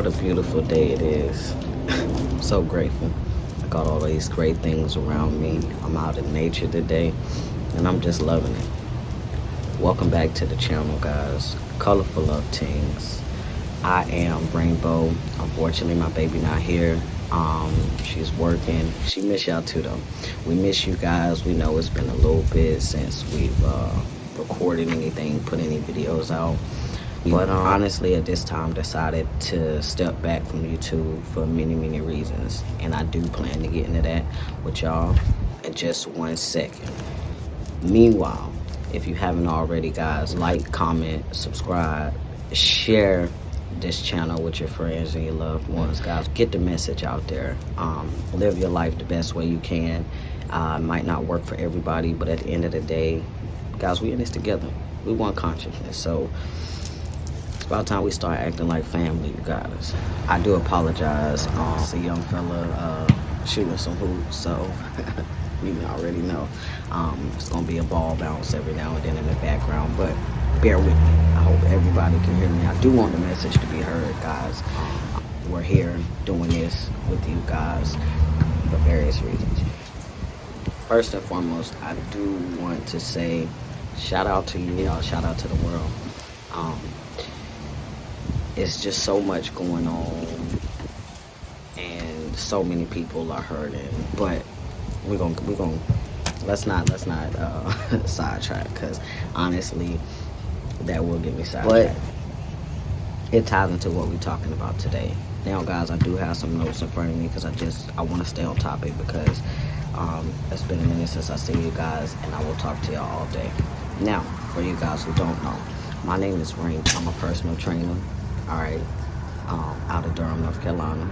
What a beautiful day it is. I'm so grateful. I got all these great things around me. I'm out in nature today, and I'm just loving it. Welcome back to the channel, guys. Colorful Love Teens. I am Rainbow. Unfortunately, my baby not here. She's working. She miss y'all too, though. We miss you guys. We know it's been a little bit since we've recorded anything, put any videos out. But honestly, at this time, decided to step back from YouTube for many reasons. And I do plan to get into that with y'all in just 1 second. Meanwhile, if you haven't already, guys, like, comment, subscribe, share this channel with your friends and your loved ones, guys. Get the message out there. Live your life the best way you can. Might not work for everybody, but at the end of the day, guys, we in this together. We want consciousness. So it's about time we start acting like family, you guys. I do apologize. It's a young fella shooting some hoops, so you already know. It's gonna be a ball bounce every now and then in the background, but bear with me. I hope everybody can hear me. I do want the message to be heard, guys. We're here doing this with you guys for various reasons. First and foremost, I do want to say shout out to you all, shout out to the world. It's just so much going on, and so many people are hurting. But we're gonna let's not sidetrack, because honestly, that will get me sidetracked. But it ties into what we're talking about today. Now, guys, I do have some notes in front of me because I want to stay on topic, because it's been a minute since I see you guys, and I will talk to y'all all day. Now, for you guys who don't know, my name is Rain. I'm a personal trainer. All right, out of Durham, North Carolina,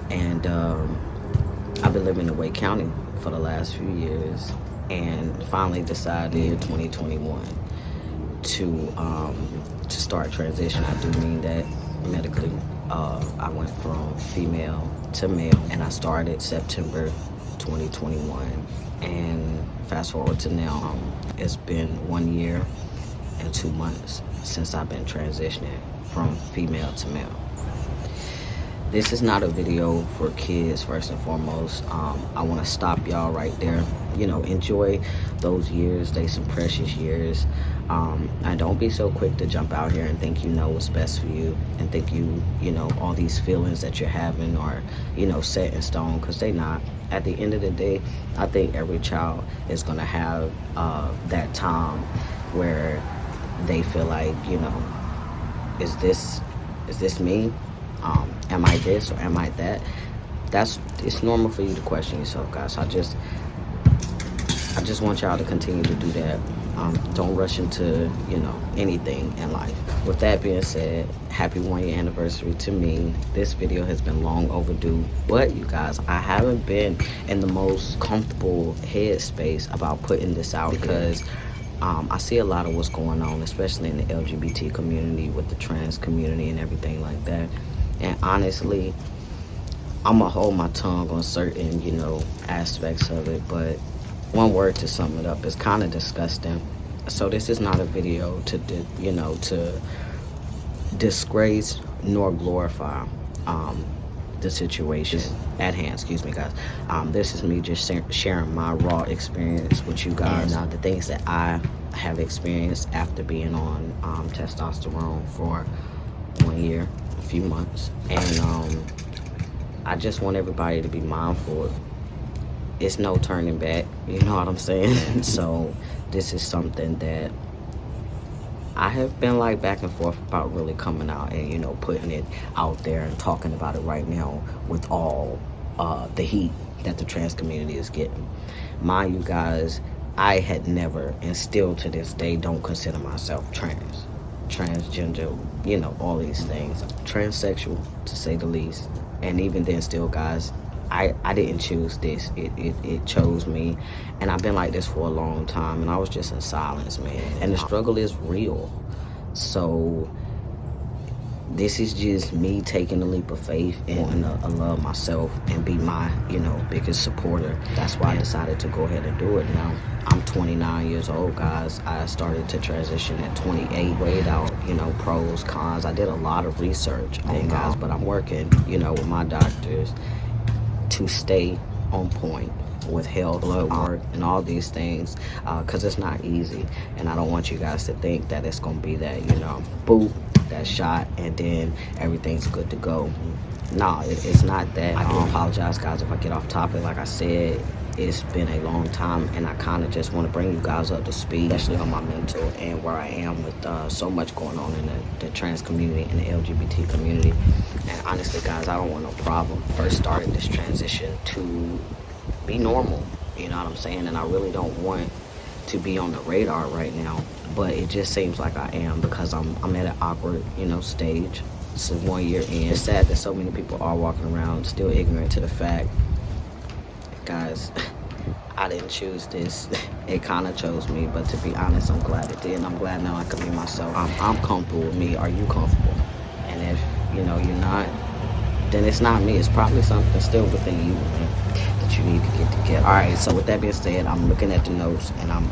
and I've been living in Wake County for the last few years, and finally decided in 2021 to start transition. I do mean that medically. I went from female to male, and I started September 2021, and fast forward to now, it's been 1 year and 2 months since I've been transitioning from female to male. This is not a video for kids, first and foremost. I want to stop y'all right there. You know, enjoy those years. They some precious years. And don't be so quick to jump out here and think you know what's best for you, and think you know, all these feelings that you're having are, you know, set in stone, because they not. At the end of the day, I think every child is going to have that time where they feel like, you know, is this me? Am I this or am I that? It's normal for you to question yourself, guys. So I just want y'all to continue to do that. Don't rush into, you know, anything in life. With that being said, happy 1 year anniversary to me. This video has been long overdue, but you guys, I haven't been in the most comfortable headspace about putting this out, because I see a lot of what's going on, especially in the LGBT community, with the trans community and everything like that. And honestly, I'm gonna hold my tongue on certain, you know, aspects of it, but one word to sum it up is kind of disgusting. So this is not a video to disgrace nor glorify the situation at hand. Excuse me, guys. This is me just sharing my raw experience with you guys. And the things that I have experienced after being on testosterone for 1 year, a few months. And I just want everybody to be mindful. It's no turning back, you know what I'm saying? So this is something that I have been like back and forth about really coming out and, you know, putting it out there and talking about it right now with all the heat that the trans community is getting. Mind you guys, I had never, and still to this day, don't consider myself transgender, you know, all these things. Transsexual, to say the least. And even then still, guys, I didn't choose this. It chose me. And I've been like this for a long time, and I was just in silence, man. And the struggle is real. So this is just me taking the leap of faith and love myself and be my, biggest supporter. That's why I decided to go ahead and do it. Now, I'm 29 years old, guys. I started to transition at 28, weighed out, pros, cons. I did a lot of research on guys, but I'm working, with my doctors to stay on point with health, blood work, and all these things, because it's not easy. And I don't want you guys to think that it's going to be that, boop, that shot, and then everything's good to go. No, it's not that. I do apologize, guys, if I get off topic. Like I said, it's been a long time, and I kind of just want to bring you guys up to speed, especially on my mental and where I am with so much going on in the trans community and the LGBT community. And honestly, guys, I don't want no problem. First started this transition to be normal, you know what I'm saying? And I really don't want to be on the radar right now, but it just seems like I am, because I'm at an awkward, stage. It's 1 year in. It's sad that so many people are walking around still ignorant to the fact, guys, I didn't choose this. It kind of chose me, but to be honest, I'm glad it did. And I'm glad now I can be myself. I'm comfortable with me. Are you comfortable? And if, you're not, then it's not me. It's probably something still within you, that you need to get together. All right, so with that being said, I'm looking at the notes, and I'm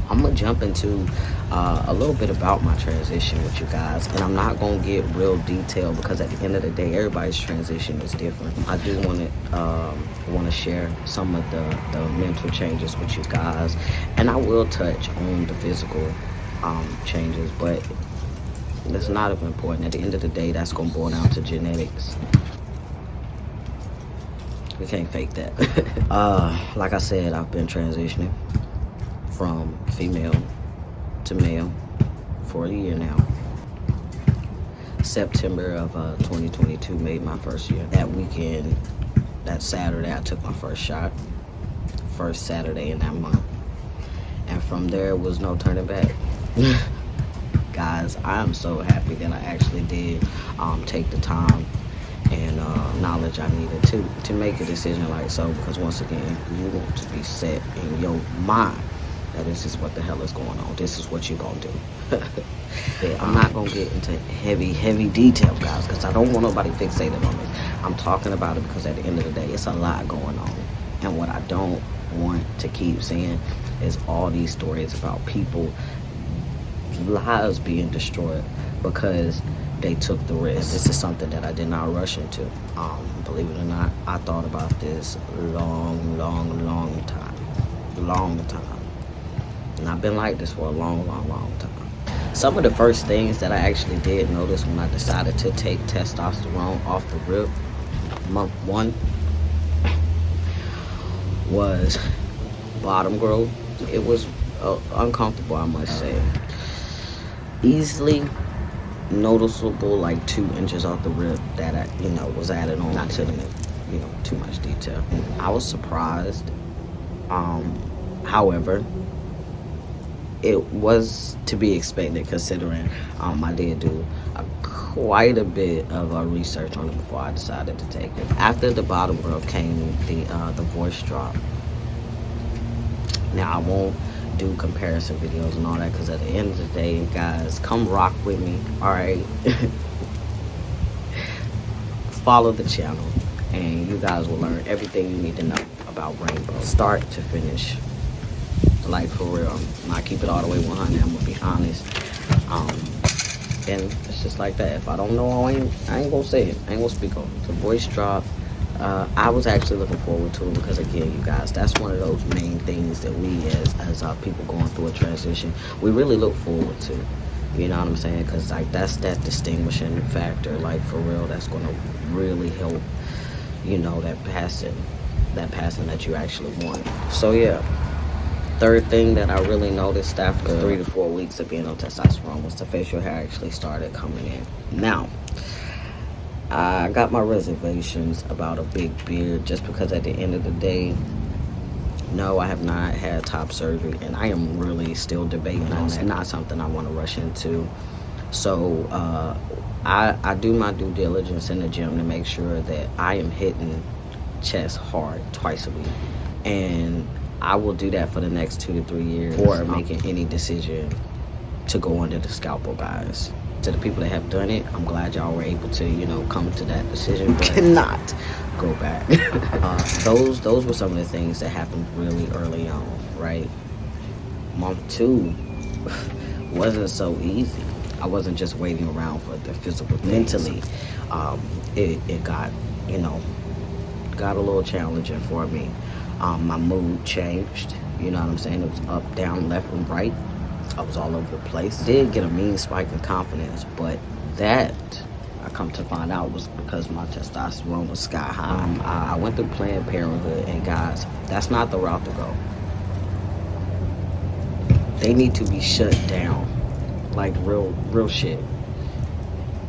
gonna jump into a little bit about my transition with you guys, and I'm not gonna get real detailed, because at the end of the day, everybody's transition is different. I do want to share some of the mental changes with you guys, and I will touch on the physical changes, but that's not as important. At the end of the day, that's gonna boil down to genetics. We can't fake that. Like I said, I've been transitioning from female to male for a year now. September of 2022 made my first year. That weekend, that Saturday, I took my first shot. First Saturday in that month. And from there was no turning back. Guys, I am so happy that I actually did take the time and knowledge I needed to make a decision like so, because once again, you want to be set in your mind that this is what the hell is going on. This is what you're going to do. Yeah, I'm not going to get into heavy detail, guys, because I don't want nobody fixated on this. I'm talking about it because at the end of the day, it's a lot going on. And what I don't want to keep seeing is all these stories about people, lives being destroyed because they took the risk. This is something that I did not rush into. Believe it or not, I thought about this long time. And I've been like this for a long time. Some of the first things that I actually did notice when I decided to take testosterone off the rip, month 1, was bottom growth. It was uncomfortable, I must say. Easily noticeable, like 2 inches off the rip that I, was added on. Not to too much detail. I was surprised. However, it was to be expected, considering I did do quite a bit of research on it before I decided to take it. After the bottom growth came the voice drop. Now, I won't do comparison videos and all that, because at the end of the day, guys, come rock with me, all right? Follow the channel, and you guys will learn everything you need to know about rainbow, start to finish. Like, for real, I keep it all the way 100. I'm gonna be honest, and it's just like that. If I don't know, I ain't gonna say it. I ain't gonna speak on it. The voice drop, I was actually looking forward to it, because again, you guys, that's one of those main things that we as people going through a transition, we really look forward to. You know what I'm saying? Because like that's that distinguishing factor. Like, for real, that's gonna really help. That passing that you actually want. So yeah. Third thing that I really noticed after 3 to 4 weeks of being on testosterone was the facial hair actually started coming in. Now, I got my reservations about a big beard, just because at the end of the day, no, I have not had top surgery, and I am really still debating on that. It's not something I want to rush into. So I do my due diligence in the gym to make sure that I am hitting chest hard twice a week. And I will do that for the next 2 to 3 years before making any decision to go under the scalpel, guys. To the people that have done it, I'm glad y'all were able to, you know, come to that decision, but cannot go back. Those were some of the things that happened really early on, right? Month 2 wasn't so easy. I wasn't just waiting around for the physical things. Mentally, it got, you know, got a little challenging for me. My mood changed, you know what I'm saying? It was up, down, left, and right. I was all over the place. Did get a mean spike in confidence, but that, I come to find out, was because my testosterone was sky high. I went through Planned Parenthood, and guys, that's not the route to go. They need to be shut down, like real shit.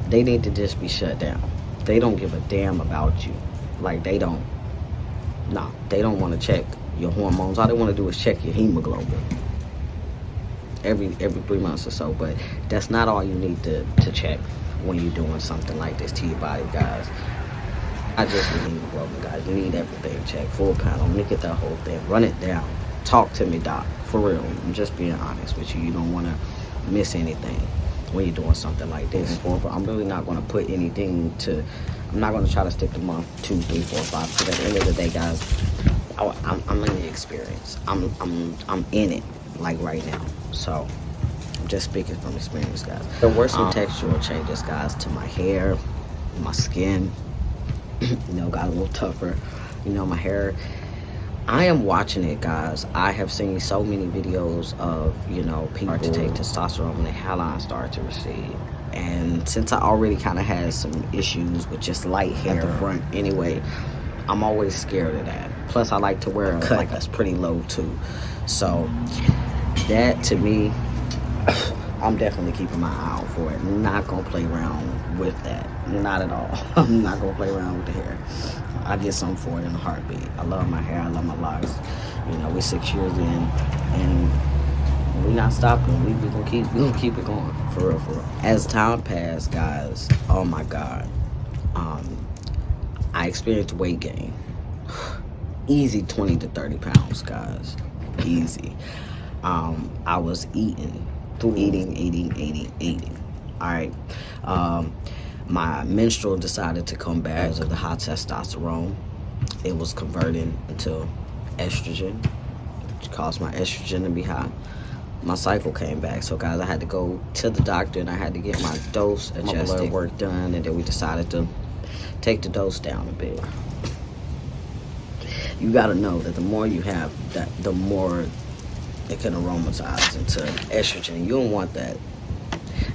They need to just be shut down. They don't give a damn about you. Like, they don't. Nah, they don't want to check your hormones. All they want to do is check your hemoglobin every 3 months or so. But that's not all you need to check when you're doing something like this to your body, guys. I just need hemoglobin, guys. You need everything checked. Full panel. Look at that whole thing. Run it down. Talk to me, doc. For real. I'm just being honest with you. You don't want to miss anything when you're doing something like this. I'm really not going to put anything to... I'm not going to try to stick to month 2, 3, 4, 5. Because at the end of the day, guys, I'm in the experience. I'm in it, like right now. So, I'm just speaking from experience, guys. There were some textural changes, guys, to my hair, my skin. You know, got a little tougher. You know, my hair. I am watching it, guys. I have seen so many videos of, you know, people to take testosterone when their hairline start to recede. And since I already kind of had some issues with just light hair at the front anyway, I'm always scared of that. Plus, I like to wear a cut like that's pretty low, too. So, that, to me, I'm definitely keeping my eye out for it. I'm not going to play around with that. Not at all. I'm not going to play around with the hair. I get something for it in a heartbeat. I love my hair. I love my locks. You know, we're 6 years in, and we're not stopping. We gonna keep it going. For real, for real. As time passed, guys, oh my God. I experienced weight gain. Easy 20 to 30 pounds, guys. Easy. I was eating. All right. My menstrual decided to come back because of the high testosterone. It was converting into estrogen, which caused my estrogen to be high. My cycle came back, so guys, I had to go to the doctor and I had to get my dose adjusted, my blood work done, and then we decided to take the dose down a bit. You got to know that the more you have, that the more it can aromatize into estrogen. You don't want that.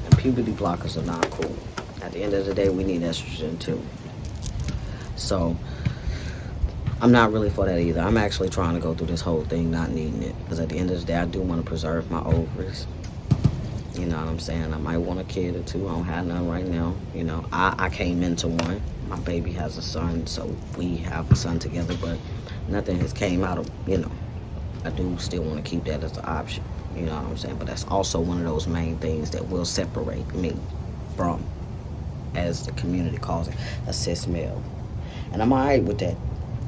And puberty blockers are not cool. At the end of the day, we need estrogen too. So, I'm not really for that either. I'm actually trying to go through this whole thing not needing it. Because at the end of the day, I do want to preserve my ovaries. You know what I'm saying? I might want a kid or two. I don't have none right now. You know, I came into one. My baby has a son, so we have a son together. But nothing has came out of, you know. I do still want to keep that as an option. You know what I'm saying? But that's also one of those main things that will separate me from, as the community calls it, a cis male. And I'm alright with that.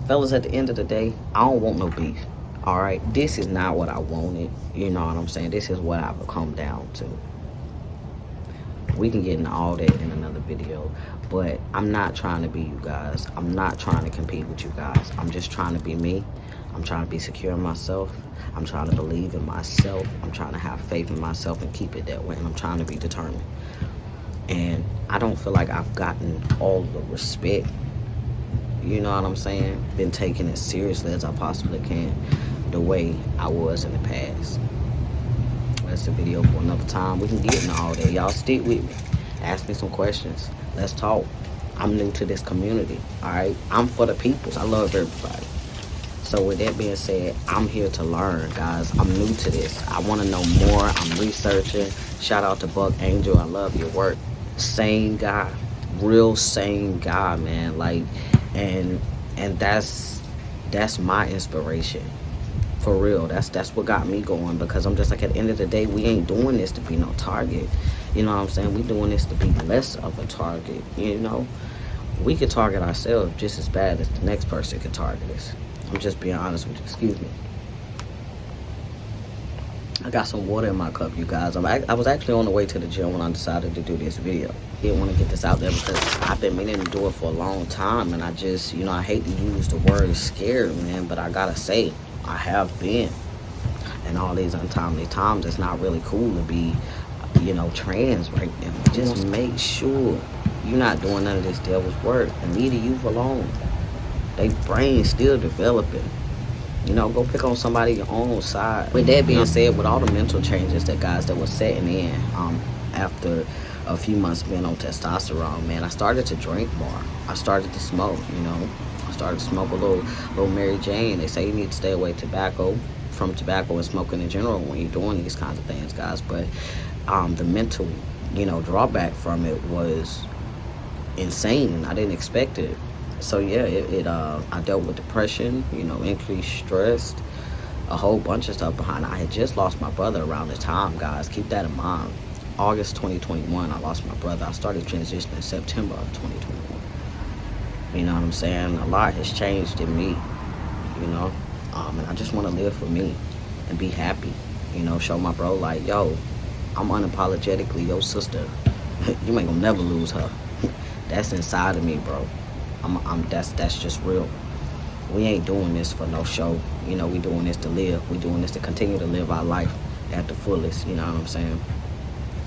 Fellas, at the end of the day, I don't want no beef. Alright? This is not what I wanted. You know what I'm saying? This is what I've come down to. We can get into all that in another video. But I'm not trying to be you guys. I'm not trying to compete with you guys. I'm just trying to be me. I'm trying to be secure in myself. I'm trying to believe in myself. I'm trying to have faith in myself and keep it that way. And I'm trying to be determined. And I don't feel like I've gotten all the respect. You know what I'm saying? Been taking it seriously as I possibly can, the way I was in the past. That's a video for another time. We can get into all that. Y'all stick with me. Ask me some questions. Let's talk. I'm new to this community. Alright? I'm for the people. I love everybody. So with that being said, I'm here to learn, guys. I'm new to this. I want to know more. I'm researching. Shout out to Buck Angel. I love your work. Sane guy. Real sane guy, man. Like, and that's my inspiration. For real. That's what got me going, because I'm just like, at the end of the day, we ain't doing this to be no target. You know what I'm saying? We doing this to be less of a target. You know? We could target ourselves just as bad as the next person could target us. I'm just being honest with you. Excuse me. I got some water in my cup, you guys. I was actually on the way to the gym when I decided to do this video. Didn't want to get this out there because I've been meaning to do it for a long time, and I just, I hate to use the word scared, man, but I gotta say, I have been. And all these untimely times, it's not really cool to be, trans right now. Just make sure you're not doing none of this devil's work and leave the youth alone. They brain still developing. Go pick on somebody your own side. With that being said, with all the mental changes that was setting in after a few months being on testosterone, man, I started to drink more. I started to smoke, I started to smoke a little Mary Jane. They say you need to stay away from tobacco and smoking in general when you're doing these kinds of things, guys. But the mental, drawback from it was insane. I didn't expect it. So yeah, I dealt with depression, increased stress, a whole bunch of stuff behind it. I had just lost my brother around the time, guys. Keep that in mind. August 2021, I lost my brother. I started transitioning in September of 2021. You know what I'm saying? A lot has changed in me, and I just want to live for me and be happy. Show my bro like, yo, I'm unapologetically your sister. You ain't gonna never lose her. That's inside of me, bro. That's just real. We ain't doing this for no show. We doing this to live. We doing this to continue to live our life at the fullest. You know what I'm saying?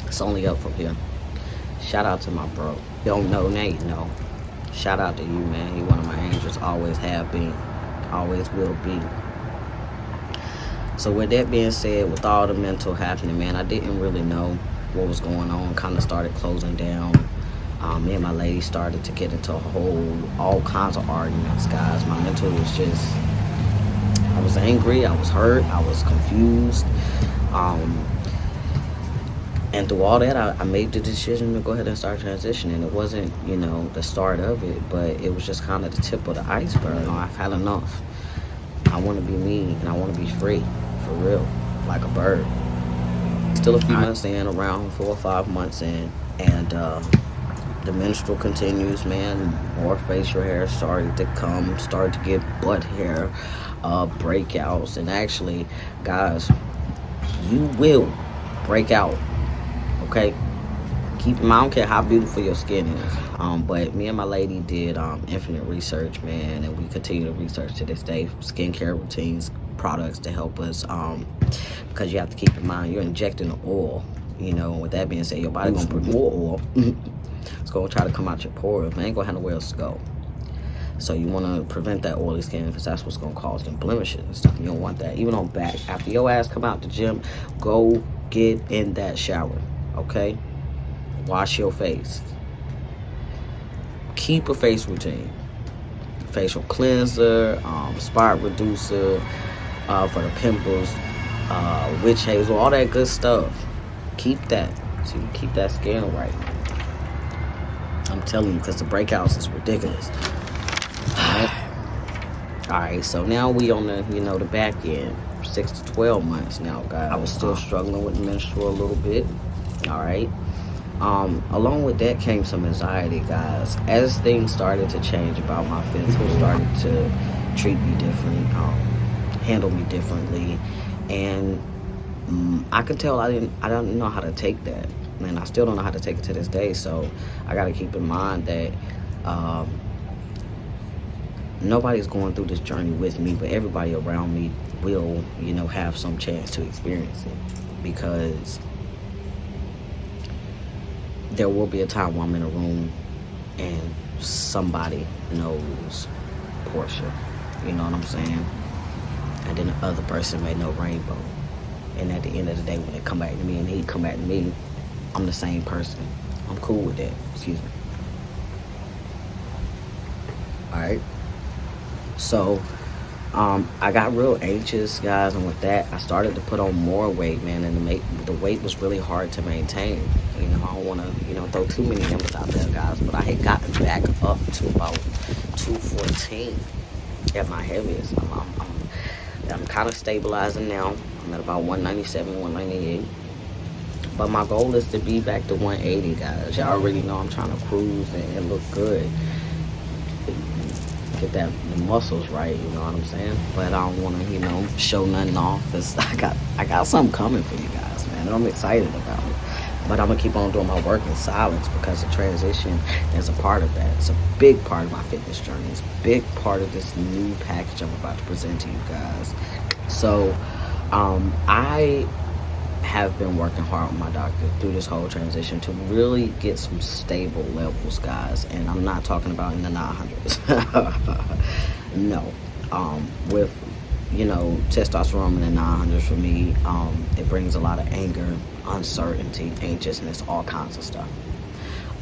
It's only up from here. Shout out to my bro. Don't know Nate, no. Shout out to you, man. He one of my angels. Always have been. Always will be. So with that being said, with all the mental happening, man, I didn't really know what was going on. Kind of started closing down. Me and my lady started to get into all kinds of arguments, guys. My mental was just, I was angry, I was hurt, I was confused. And through all that, I made the decision to go ahead and start transitioning. It wasn't, the start of it, but it was just kind of the tip of the iceberg. I've had enough. I want to be me, and I want to be free, for real, like a bird. Still a few months in, around 4 or 5 months in, and the menstrual continues, man. More facial hair started to come, started to get butt hair, breakouts. And actually, guys, you will break out, okay? Keep in mind, I don't care how beautiful your skin is. But me and my lady did infinite research, man, and we continue to research to this day. Skincare routines, products to help us, because you have to keep in mind, you're injecting the oil. With that being said, your body gonna put more oil. It's gonna try to come out your pores, man. Ain't gonna have nowhere else to go. So you wanna prevent that oily skin, because that's what's gonna cause them blemishes and stuff. You don't want that. Even on back, after your ass come out the gym, go get in that shower, okay? Wash your face. Keep a face routine. Facial cleanser, spot reducer, for the pimples, witch hazel, all that good stuff. Keep that, so you keep that skin right. I'm telling you, because the breakouts is ridiculous. Alright, so now we on the, the back end. 6 to 12 months now, guys. I was still struggling with menstrual a little bit. Alright. Along with that came some anxiety, guys. As things started to change about my physical, started to treat me different, handle me differently, and I could tell I don't know how to take that, and I still don't know how to take it to this day. So I got to keep in mind that nobody's going through this journey with me, but everybody around me will, have some chance to experience it, because there will be a time when I'm in a room and somebody knows Portia, you know what I'm saying? And then the other person may know Rainbow. And at the end of the day, when they come back to me and he come back to me, I'm the same person. I'm cool with that. Excuse me. Alright. So, I got real anxious, guys, and with that, I started to put on more weight, man, and the weight was really hard to maintain. I don't want to, throw too many numbers out there, guys, but I had gotten back up to about 214 at my heaviest. I'm kind of stabilizing now. I'm at about 197, 198. But my goal is to be back to 180, guys. Y'all already know I'm trying to cruise and look good. get the muscles right, you know what I'm saying? But I don't want to, show nothing off, because I got something coming for you guys, man, and I'm excited about it. But I'm gonna keep on doing my work in silence, because the transition is a part of that. It's a big part of my fitness journey. It's a big part of this new package I'm about to present to you guys. So, I have been working hard with my doctor through this whole transition to really get some stable levels, guys. And I'm not talking about in the 900s. No. With, testosterone in the 900s for me, it brings a lot of anger, uncertainty, anxiousness, all kinds of stuff.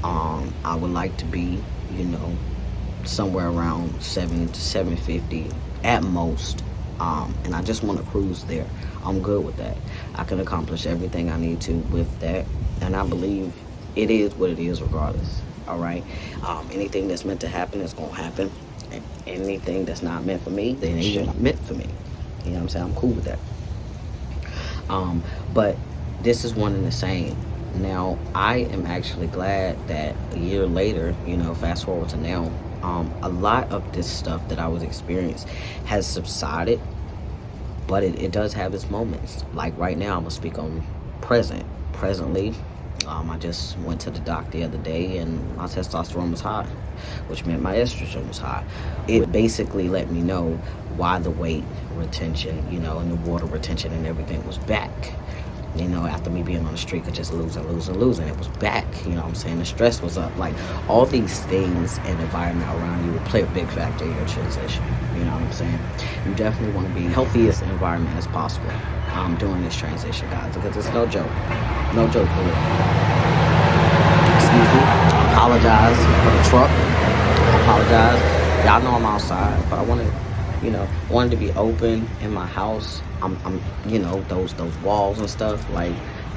I would like to be, somewhere around 7 to 750 at most. And I just want to cruise there. I'm good with that. I can accomplish everything I need to with that. And I believe it is what it is regardless. All right. Anything that's meant to happen is going to happen. And anything that's not meant for me, then it's not meant for me. You know what I'm saying? I'm cool with that. But this is one and the same. Now, I am actually glad that a year later, fast forward to now, a lot of this stuff that I was experiencing has subsided, but it does have its moments. Like right now, I'm gonna speak on presently. I just went to the doctor the other day, and my testosterone was high, which meant my estrogen was high. It basically let me know why the weight retention, and the water retention and everything was back. After me being on the streak of just losing, it was back. You know what I'm saying? The stress was up. Like, all these things and environment around you will play a big factor in your transition. You know what I'm saying? You definitely want to be in the healthiest environment as possible during this transition, guys, because it's no joke. No joke for real. Excuse me. I apologize for the truck. I apologize. Y'all know I'm outside, but I wanted to be open in my house. I'm those walls and stuff, like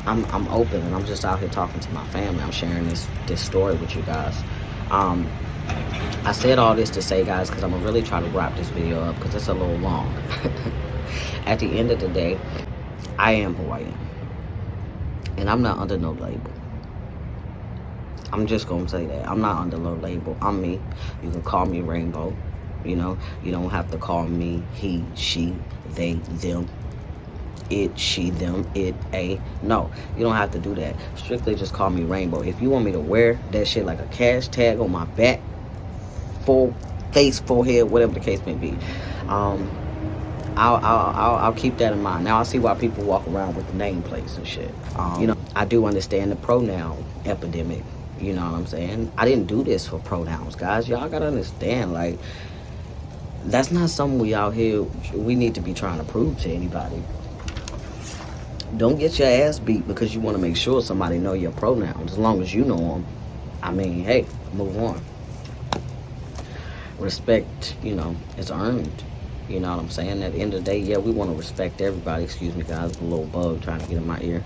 I'm open, and I'm just out here talking to my family. I'm sharing this story with you guys. I said all this to say, guys, because I'm gonna really try to wrap this video up, because it's a little long. At the end of the day, I am who I am, and I'm not under no label. I'm just gonna say that I'm not under no label. I'm me. You can call me Rainbow. You don't have to call me he, she, they, them, it, she, them, it, a. No, you don't have to do that. Strictly just call me Rainbow. If you want me to wear that shit like a cash tag on my back, full face, forehead, whatever the case may be, I'll keep that in mind. Now I see why people walk around with the nameplates and shit. I do understand the pronoun epidemic. You know what I'm saying? I didn't do this for pronouns, guys. Y'all gotta understand, like, that's not something we need to be trying to prove to anybody. Don't get your ass beat because you want to make sure somebody know your pronouns. As long as you know them, hey, move on. Respect, is earned. You know what I'm saying? At the end of the day, yeah, we want to respect everybody. Excuse me, guys, a little bug trying to get in my ear.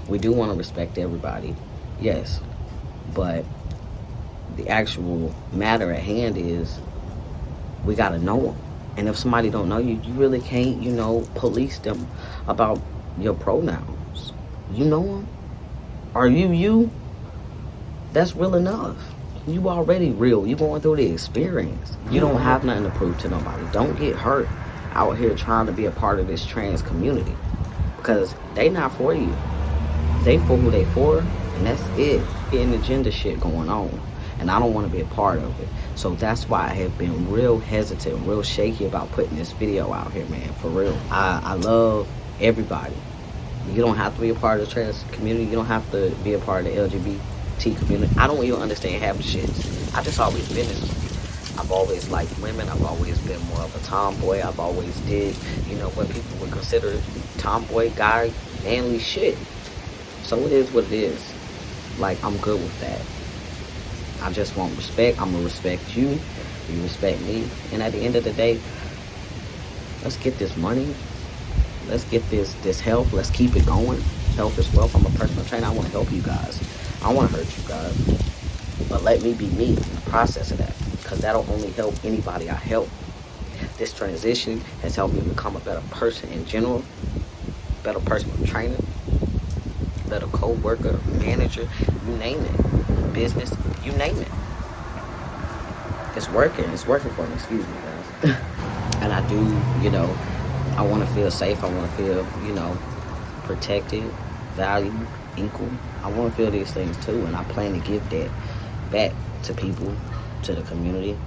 We do want to respect everybody, yes. But the actual matter at hand is, we got to know them. And if somebody don't know you, you really can't, police them about your pronouns. You know them? Are you? That's real enough. You already real. You going through the experience. You don't have nothing to prove to nobody. Don't get hurt out here trying to be a part of this trans community, because they not for you. They for who they for, and that's it. Getting agenda shit going on. And I don't want to be a part of it. So that's why I have been real hesitant, real shaky about putting this video out here, man, for real. I love everybody. You don't have to be a part of the trans community. You don't have to be a part of the LGBT community. I don't even understand half the shit. I just always been this way. I've always liked women. I've always been more of a tomboy. I've always did, what people would consider tomboy, guy, manly shit. So it is what it is. Like, I'm good with that. I just want respect. I'm gonna respect you. You respect me. And at the end of the day, let's get this money. Let's get this health. Let's keep it going. Health is wealth. I'm a personal trainer. I want to help you guys. I don't want to hurt you guys. But let me be me in the process of that, because that'll only help anybody I help. This transition has helped me become a better person in general, better personal trainer, better co-worker, manager, you name it, business, you name it. it's working. It's working for me. Excuse me, guys. And I do, you know, I want to feel safe. I want to feel, you know, protected, valued, equal. I want to feel these things too, and I plan to give that back to people, to the community,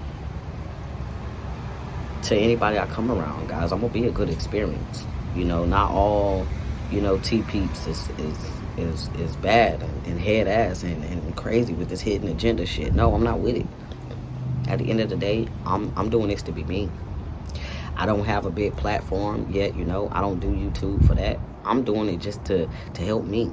to anybody I come around, guys. I'm gonna be a good experience. You know, not all, you know, T-peeps is bad and head ass and crazy with this hidden agenda shit. No, I'm not with it. At the end of the day, I'm doing this to be me. I don't have a big platform yet, you know. I don't do YouTube for that. I'm doing it just to help me.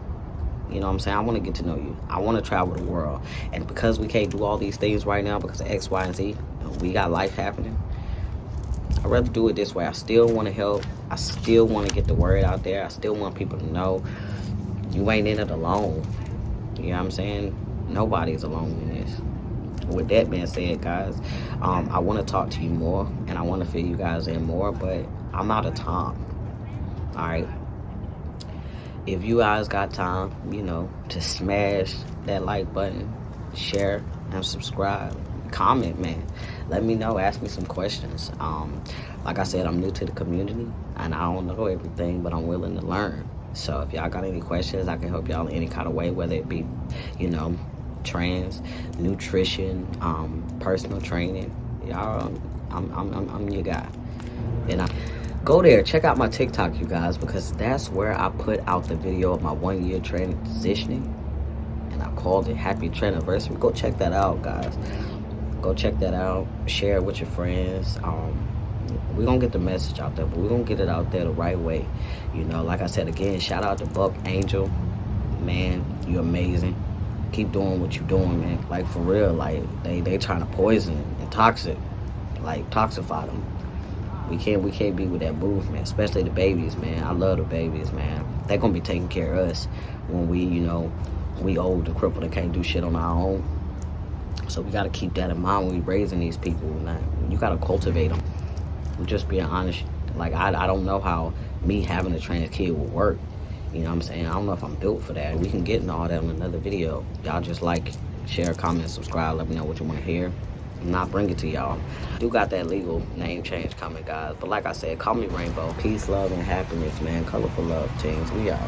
You know what I'm saying? I want to get to know you. I want to travel the world. And because we can't do all these things right now because of X, Y, and Z, you know, we got life happening. I'd rather do it this way. I still want to help. I still want to get the word out there. I still want people to know you ain't in it alone. You know what I'm saying? Nobody's alone in this. With that being said, guys, I want to talk to you more, and I want to fill you guys in more, but I'm out of time. All right. If you guys got time, you know, to smash that like button, share, and subscribe. Comment, man. Let me know. Ask me some questions. Like I said, I'm new to the community, and I don't know everything, but I'm willing to learn. So if y'all got any questions, I can help y'all in any kind of way, whether it be, you know, trans, nutrition, personal training. Y'all, I'm your guy. And go there, check out my TikTok, you guys, because that's where I put out the video of my 1 year transitioning, and I called it Happy Traniversary. Go check that out, guys. Go check that out. Share it with your friends. We're gonna get the message out there, but we're gonna get it out there the right way. You know, like I said again, shout out to Buck Angel. Man, you're amazing. Keep doing what you're doing, man. Like, for real, like they trying to poison and toxify them. We can't be with that movement, especially the babies, man. I love the babies, man. They're gonna be taking care of us when we, you know, we old and crippled and can't do shit on our own. So we gotta keep that in mind when we raising these people. You gotta cultivate them. I'm just being honest. Like, I don't know how me having a trans kid will work. You know what I'm saying? I don't know if I'm built for that. We can get into all that in another video. Y'all just like, share, comment, subscribe. Let me know what you want to hear. And I'll bring it to y'all. Do got that legal name change coming, guys. But like I said, call me Rainbow. Peace, love, and happiness, man. Colorful love, teams. We out.